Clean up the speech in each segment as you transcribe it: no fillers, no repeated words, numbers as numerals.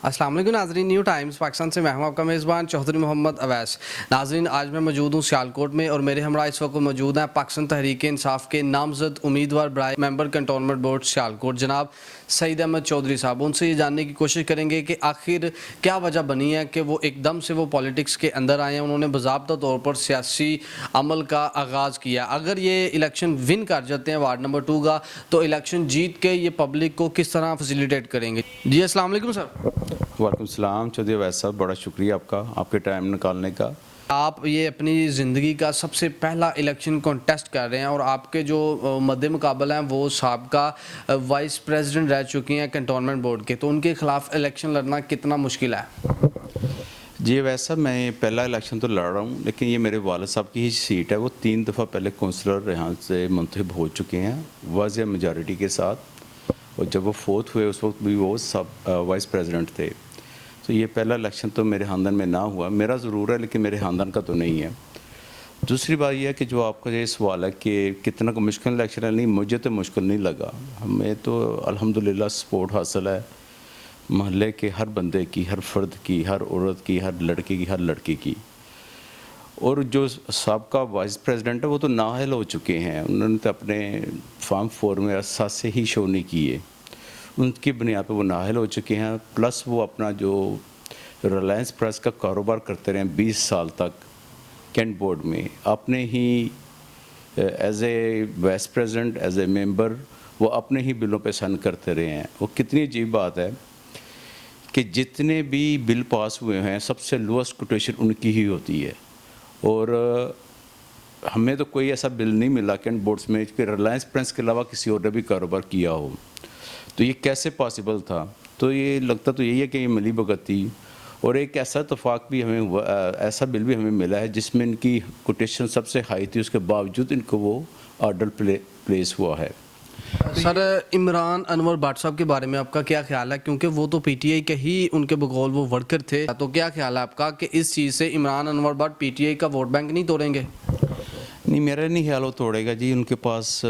अस्सलाम वालेकुम नाज़रीन, न्यू टाइम्स पाकिस्तान से मैं हूं आपका मेज़बान चौधरी मोहम्मद अवैस। नाज़रीन, आज मैं मौजूद हूं सियालकोट में और मेरे हमरा इस वक्त मौजूद हैं पाकिस्तान तहरीक इंसाफ के नामजद उम्मीदवार बराए मेंबर कंटोनमेंट बोर्ड सियालकोट जनाब सईद अहमद चौधरी साहब। उनसे ये जानने की कोशिश करेंगे कि आखिर क्या वजह बनी है कि वो एकदम से वो पॉलिटिक्स के अंदर आए हैं। उन्होंने बाज़ाब्ता तौर पर सियासी अमल का आगाज़ किया। अगर ये इलेक्शन विन कर जाते हैं वार्ड नंबर 2 का, तो इलेक्शन जीत के ये पब्लिक को किस तरह फैसिलिटेट करेंगे। जी अस्सलाम वालेकुम सर। वालेकुम सलाम चौधरी अवैस साहब, बड़ा शुक्रिया आपका, आपके टाइम निकालने का। आप ये अपनी ज़िंदगी का सबसे पहला इलेक्शन कॉन्टेस्ट कर रहे हैं और आपके जो मद्दे मुकाबला हैं वो साबका वाइस प्रेसिडेंट रह चुकी हैं कंटोनमेंट बोर्ड के, तो उनके ख़िलाफ़ इलेक्शन लड़ना कितना मुश्किल है। जी अवैस साहब, मैं पहला इलेक्शन तो लड़ रहा हूँ, लेकिन ये मेरे वालिद साहब की ही सीट है। वो 3 दफ़ा पहले कौंसलर यहाँ से मुंतखब हो चुके हैं वाज़ेह मेजॉरिटी के साथ, और जब वो फोर्थ हुए उस वक्त भी वो सब वाइस प्रेसिडेंट थे। तो ये पहला इलेक्शन तो मेरे ख़ानदान में ना हुआ, मेरा ज़रूर है लेकिन मेरे ख़ानदान का तो नहीं है। दूसरी बात यह है कि जो आपका ये सवाल है कि कितना को मुश्किल इलेक्शन है, नहीं मुझे तो मुश्किल नहीं लगा। हमें तो अल्हम्दुलिल्लाह सपोर्ट हासिल है महल्ले के हर बंदे की, हर फर्द की, हर औरत की, हर लड़के की, हर लड़की की। और जो साबका वाइस प्रेसिडेंट है वो तो नाअहल हो चुके हैं, उन्होंने तो अपने फार्म 4 में अरसा से ही शो नहीं किए, उनकी बुनियाद पर वो नाअहल हो चुके हैं। प्लस वो अपना जो रिलायंस प्रेस का कारोबार करते रहे 20 साल तक कैंट बोर्ड में, अपने ही as a vice president, as a member, वो अपने ही बिलों पे साइन करते रहे हैं। वो कितनी अजीब बात है कि जितने भी बिल पास हुए हैं सबसे लोएस्ट कोटेशन उनकी ही होती है, और हमें तो कोई ऐसा बिल नहीं मिला कैंट बोर्ड्स में कि रिलायंस प्रेस के अलावा किसी और ने भी कारोबार किया हो। तो ये कैसे पॉसिबल था? तो ये लगता तो यही है कि ये मिली भगत थी। और एक ऐसा इतफाक़ भी हमें हुआ, ऐसा बिल भी हमें मिला है जिसमें इनकी कोटेशन सबसे हाई थी, उसके बावजूद इनको वो ऑर्डर प्लेस हुआ है। सर, इमरान अनवर भट्ट साहब के बारे में आपका क्या ख्याल है, क्योंकि वो तो पीटीआई के ही उनके बकौल वो वर्कर थे, तो क्या ख्याल है आपका कि इस चीज़ से इमरान अनवर भट्ट पीटीआई का वोट बैंक नहीं तोड़ेंगे? नहीं, मेरा नहीं ख्याल वो तोड़ेगा जी। उनके पास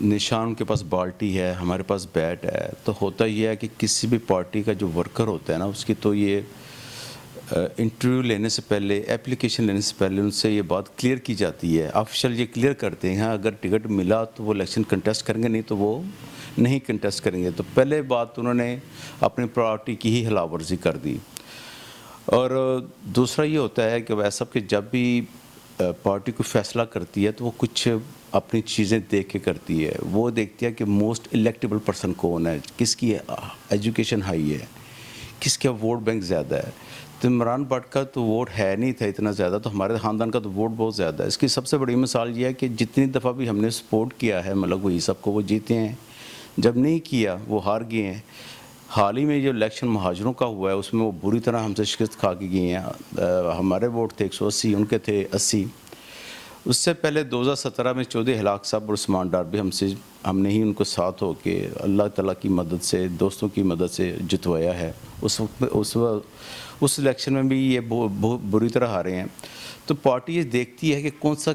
निशान, उनके पास बाल्टी है, हमारे पास बैट है। तो होता यह है कि किसी भी पार्टी का जो वर्कर होता है ना, उसकी तो ये इंटरव्यू लेने से पहले, एप्लीकेशन लेने से पहले उनसे ये बात क्लियर की जाती है, ऑफिशियल ये क्लियर करते हैं। अगर टिकट मिला तो वो इलेक्शन कंटेस्ट करेंगे, नहीं तो वो नहीं कंटेस्ट करेंगे। तो पहले बात उन्होंने अपनी पार्टी की ही खिलाफवर्जी कर दी। और दूसरा ये होता है कि वैसा कि जब भी पार्टी कोई फैसला करती है तो वो कुछ अपनी चीज़ें देख के करती है। वो देखती है कि मोस्ट इलेक्टेबल पर्सन कौन है, किसकी एजुकेशन हाई है, किसका वोट बैंक ज़्यादा है। तो इमरान भट्ट का तो वोट है नहीं था इतना ज़्यादा, तो हमारे ख़ानदान का तो वोट बहुत ज़्यादा है। इसकी सबसे बड़ी मिसाल ये है कि जितनी दफ़ा भी हमने सपोर्ट किया है मतलब वही सबको वो जीते हैं, जब नहीं किया वो हार गए हैं। हाल ही में जो इलेक्शन महाजरों का हुआ है उसमें वो बुरी तरह हमसे शिकस्त खा के गए हैं। हमारे वोट थे 180, उनके थे 80। उससे पहले 2017 में चौधरी हिलाक साहब और उस्मान डार भी हमने ही उनको साथ हो के अल्लाह ताला की मदद से, दोस्तों की मदद से जितवाया है। उस इलेक्शन में भी ये बहुत बुरी तरह हारे हैं। तो पार्टी ये देखती है कि कौन सा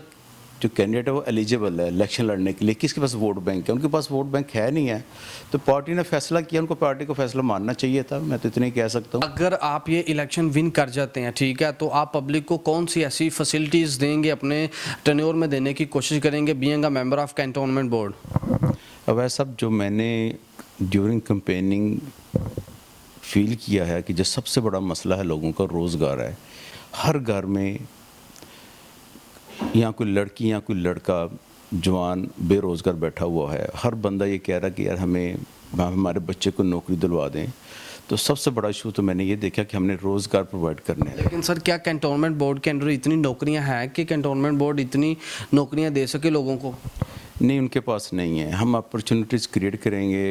जो कैंडिडेट है वो एलिजिबल है इलेक्शन लड़ने के लिए, किसके पास वोट बैंक है। उनके पास वोट बैंक है नहीं है, तो पार्टी ने फैसला किया, उनको पार्टी को फैसला मानना चाहिए था। मैं तो इतना ही कह सकता हूँ। अगर आप ये इलेक्शन विन कर जाते हैं, ठीक है, तो आप पब्लिक को कौन सी ऐसी फैसिलिटीज़ देंगे, अपने टेन्योर में देने की कोशिश करेंगे being a member of cantonment board? अब ऐसा जो मैंने ड्यूरिंग कैंपेनिंग फील किया है कि जो सबसे बड़ा मसला है लोगों का रोज़गार है। हर घर में यहाँ कोई लड़की या कोई लड़का जवान बेरोज़गार बैठा हुआ है। हर बंदा ये कह रहा है कि यार हमारे बच्चे को नौकरी दिलवा दें। तो सबसे बड़ा इशू तो मैंने ये देखा कि हमने रोज़गार प्रोवाइड करने हैं। लेकिन सर, क्या कैंटोनमेंट बोर्ड के अंदर इतनी नौकरियां हैं कि कैंटोनमेंट बोर्ड इतनी नौकरियां दे सके लोगों को? नहीं, उनके पास नहीं है। हम अपॉर्चुनिटीज़ क्रिएट करेंगे,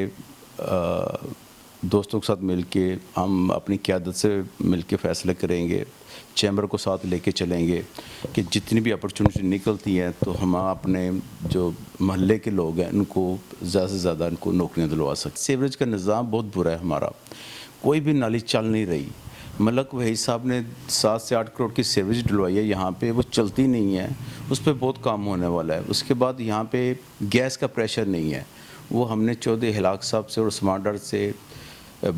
दोस्तों के साथ मिल के हम अपनी क़यादत से मिल के फ़ैसले करेंगे, चैम्बर को साथ लेके चलेंगे कि जितनी भी अपॉर्चुनिटी निकलती हैं तो हम अपने जो महल्ले के लोग हैं उनको ज़्यादा से ज़्यादा इनको नौकरियां दिलवा सकते। सीवरेज का निज़ाम बहुत बुरा है हमारा, कोई भी नाली चल नहीं रही। मलक वही साहब ने 7 से 8 करोड़ की सीवरेज डलवाई है यहाँ पे, वो चलती नहीं है, उस पर बहुत काम होने वाला है। उसके बाद यहाँ पे गैस का प्रेशर नहीं है, वो हमने चौधरी हिलाक साहब से और उस्मान डार से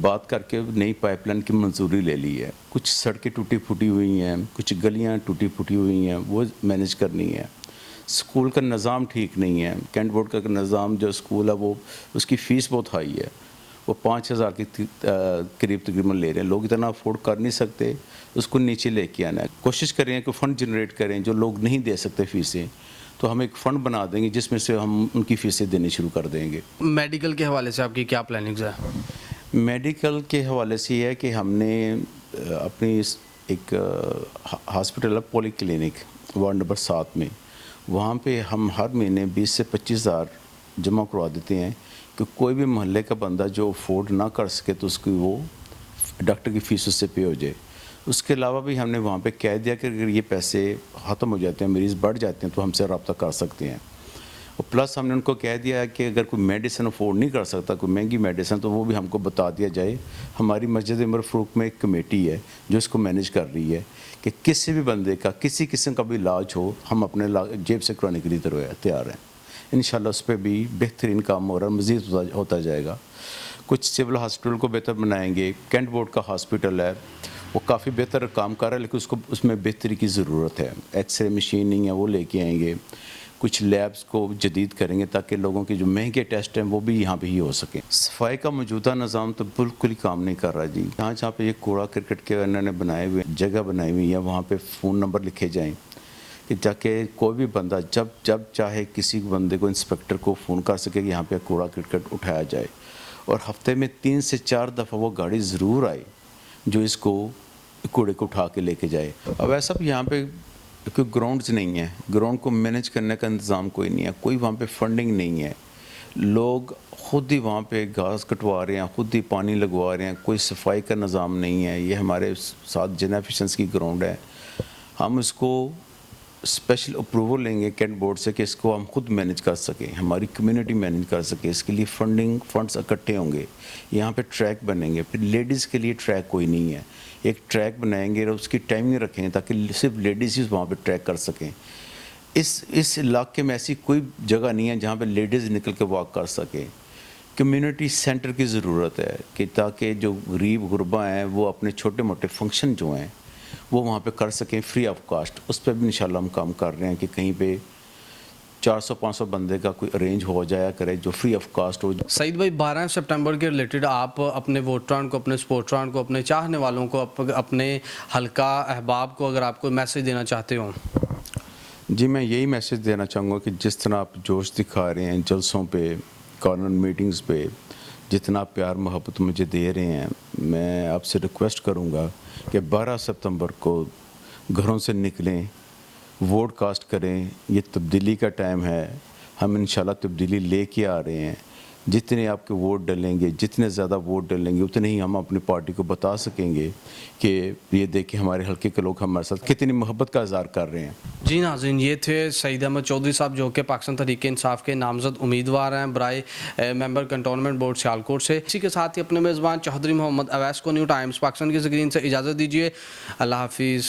بات کر کے نئی پائپ لائن کی منظوری لے لی ہے. کچھ سڑکیں ٹوٹی پھوٹی ہوئی ہیں, کچھ گلیاں ٹوٹی پھوٹی ہوئی ہیں, وہ مینیج کرنی ہے. اسکول کا نظام ٹھیک نہیں ہے. کینٹ بورڈ کا نظام جو اسکول ہے وہ اس کی فیس بہت ہائی ہے, وہ 5,000 کے قریب تقریباً لے رہے ہیں. لوگ اتنا افورڈ کر نہیں سکتے, اس کو نیچے لے کے آنا ہے. کوشش کریں کہ فنڈ جنریٹ کریں. جو لوگ نہیں دے سکتے فیسیں تو ہم ایک فنڈ بنا دیں گے جس میں سے ہم ان کی فیسیں دینی شروع کر دیں گے. میڈیکل کے حوالے سے آپ کی کیا پلاننگز ہے؟ میڈیکل کے حوالے سے یہ ہے کہ ہم نے اپنی ایک ہاسپٹل ہے پولی کلینک وارڈ نمبر 7 میں, وہاں پہ ہم ہر مہینے 20 سے 25,000 جمع کروا دیتے ہیں کہ کوئی بھی محلے کا بندہ جو افورڈ نہ کر سکے تو اس کی وہ ڈاکٹر کی فیس اس سے پے ہو جائے. اس کے علاوہ بھی ہم نے وہاں پہ کہہ دیا کہ اگر یہ پیسے ختم ہو جاتے ہیں, مریض بڑھ جاتے ہیں تو ہم سے رابطہ کر سکتے ہیں. اور پلس ہم نے ان کو کہہ دیا ہے کہ اگر کوئی میڈیسن افورڈ نہیں کر سکتا, کوئی مہنگی میڈیسن, تو وہ بھی ہم کو بتا دیا جائے. ہماری مسجد عمر فاروق میں ایک کمیٹی ہے جو اس کو مینیج کر رہی ہے کہ کسی بھی بندے کا کسی قسم کا بھی علاج ہو ہم اپنے جیب سے کرانے کے لیے تیار ہیں. انشاءاللہ اس پہ بھی بہترین کام ہو رہا ہے, مزید ہوتا جائے گا. کچھ سول ہاسپٹل کو بہتر بنائیں گے. کینٹ بورڈ کا ہاسپٹل ہے وہ کافی بہتر کام کر رہا ہے لیکن اس میں بہتری کی ضرورت ہے. ایکس رے مشین نہیں ہے, وہ لے کے آئیں گے. کچھ لیبس کو جدید کریں گے تاکہ لوگوں کے جو مہنگے ٹیسٹ ہیں وہ بھی یہاں پہ ہی ہو سکیں. صفائی کا موجودہ نظام تو بالکل ہی کام نہیں کر رہا جی. جہاں پہ یہ کوڑا کرکٹ کے انہوں نے بنائے ہوئے جگہ بنائی ہوئی ہے وہاں پہ فون نمبر لکھے جائیں کہ تاکہ کوئی بھی بندہ جب چاہے کسی بندے کو انسپیکٹر کو فون کر سکے کہ یہاں پہ کوڑا کرکٹ اٹھایا جائے. اور ہفتے میں 3 سے 4 دفعہ وہ گاڑی ضرور آئے جو اس کو کوڑے کو اٹھا کے لے کے جائے. اب ایسا بھی یہاں پہ کوئی گراؤنڈز نہیں ہے, گراؤنڈ کو مینیج کرنے کا انتظام کوئی نہیں ہے, کوئی وہاں پہ فنڈنگ نہیں ہے. لوگ خود ہی وہاں پہ گھاس کٹوا رہے ہیں, خود ہی پانی لگوا رہے ہیں, کوئی صفائی کا نظام نہیں ہے. یہ ہمارے ساتھ جنافیشنس کی گراؤنڈ ہے. ہم اس کو اسپیشل اپروول لیں گے کینٹ بورڈ سے کہ اس کو ہم خود مینیج کر سکیں, ہماری کمیونٹی مینیج کر سکے. اس کے لیے فنڈز اکٹھے ہوں گے, یہاں پہ ٹریک بنیں گے. پھر لیڈیز کے لیے ٹریک کوئی نہیں ہے, ایک ٹریک بنائیں گے اور اس کی ٹائمنگ رکھیں گے تاکہ صرف لیڈیز ہی وہاں پہ ٹریک کر سکیں. اس علاقے میں ایسی کوئی جگہ نہیں ہے جہاں پہ لیڈیز نکل کے واک کر سکیں. کمیونٹی سینٹر کی ضرورت ہے کہ تاکہ جو غریب غربا ہیں وہ اپنے چھوٹے موٹے فنکشن جو ہیں وہ وہاں پہ کر سکیں فری آف کاسٹ. اس پہ بھی انشاءاللہ ہم کام کر رہے ہیں کہ کہیں پہ 400-500 بندے کا کوئی ارینج ہو جایا کرے جو فری آف کاسٹ ہو. سعید بھائی 12 سپٹمبر کے ریلیٹڈ آپ اپنے ووٹران کو, اپنے سپورٹران کو, اپنے چاہنے والوں کو, اپنے حلقہ احباب کو اگر آپ کوئی میسیج دینا چاہتے ہوں؟ جی میں یہی میسیج دینا چاہوں گا کہ جس طرح آپ جوش دکھا رہے ہیں جلسوں پہ, کارنر میٹنگز پہ, جتنا پیار محبت مجھے دے رہے ہیں, میں آپ سے ریکویسٹ کروں گا کہ 12 سپتمبر کو گھروں سے نکلیں, ووٹ کاسٹ کریں. یہ تبدیلی کا ٹائم ہے, ہم انشاءاللہ تبدیلی لے کے آ رہے ہیں. جتنے آپ کے ووٹ ڈلیں گے, جتنے زیادہ ووٹ ڈلیں گے, اتنے ہی ہم اپنی پارٹی کو بتا سکیں گے کہ یہ دیکھیں ہمارے حلقے کے لوگ ہمارے ساتھ کتنی محبت کا اظہار کر رہے ہیں. جی ناظرین, یہ تھے سعید احمد چودھری صاحب جو کہ پاکستان تحریک انصاف کے نامزد امیدوار ہیں برائے ممبر کنٹونمنٹ بورڈ سیالکوٹ سے. اسی کے ساتھ ہی اپنے میزبان چودھری محمد اویس کو نیو ٹائمز پاکستان کی اسکرین سے اجازت دیجیے. اللہ حافظ.